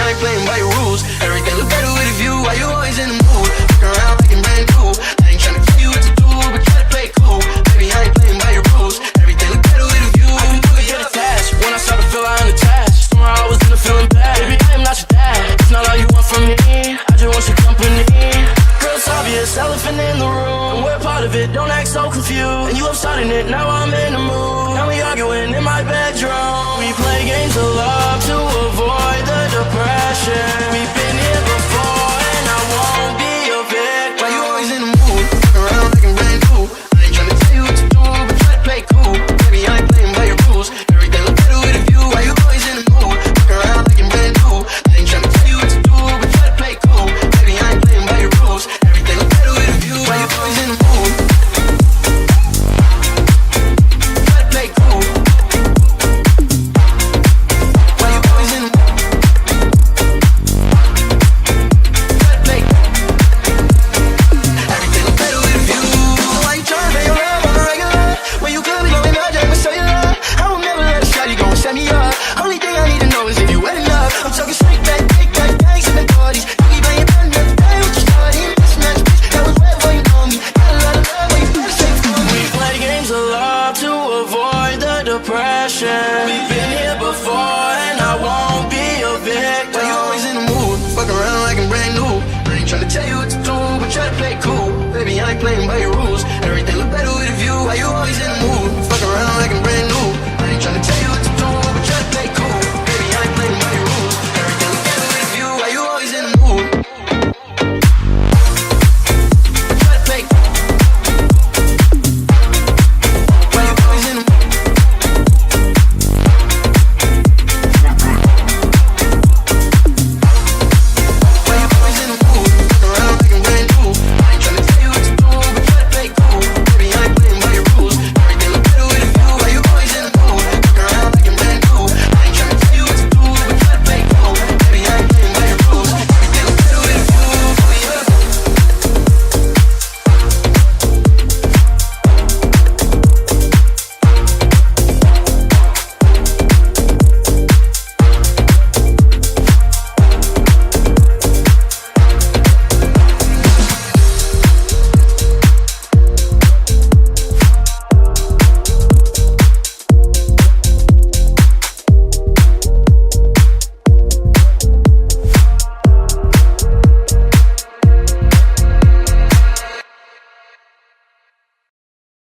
I ain't playing by your rules. Everything look better with a view. Why you always in the mood? Fuck around like I'm brand new. I ain't tryna tell you what to do, but try to play it cool. Baby, I ain't playing by your rules. Everything look better with a view. I can get attached when I start to feel I'm unattached. Somehow I was in the feeling bad. Baby, I am not your dad. It's not all you want from me. I just want your company. Girl, it's obvious, elephant in the room. We're part of it, don't act so confused. And you up starting it, now I'm in the mood. Now we arguing in my bedroom. We play games of love to avoid the depression. We've been here before and I won't be your victim. Why you always in the mood? Fuck around like I'm brand new. I ain't tryna tell you what to do, but try to play cool. Baby, I ain't playing by your rules. Everything look better with a view. Why you always in the mood? Fuck around like I'm brand new. I ain't tryna tell you what to do, but try to play cool. Baby, I ain't playing by your rules. Everything look better with a view. Why you always in the mood? Try to play cool. Why you always in the mood? Try to play cool. Everything look better with a view. Why you tryna play around on the regular? When you could be going out there with cellular. I will never let a shawty go and set me up. Only thing I need to know is if you wet enough. I'm talking straight back, big back, bangs and parties. You keep playing fun the day with your shawty. Mismatch, bitch, that was way before you know me. Got a lot of love, but you better say for me. We play games of love to avoid the depression. We've been here before and I won't be your victim. Why you always in the mood? Fuck around like I'm brand new. I ain't tryna tell you what to do, but try to play cool. Baby, I ain't playing by your rules.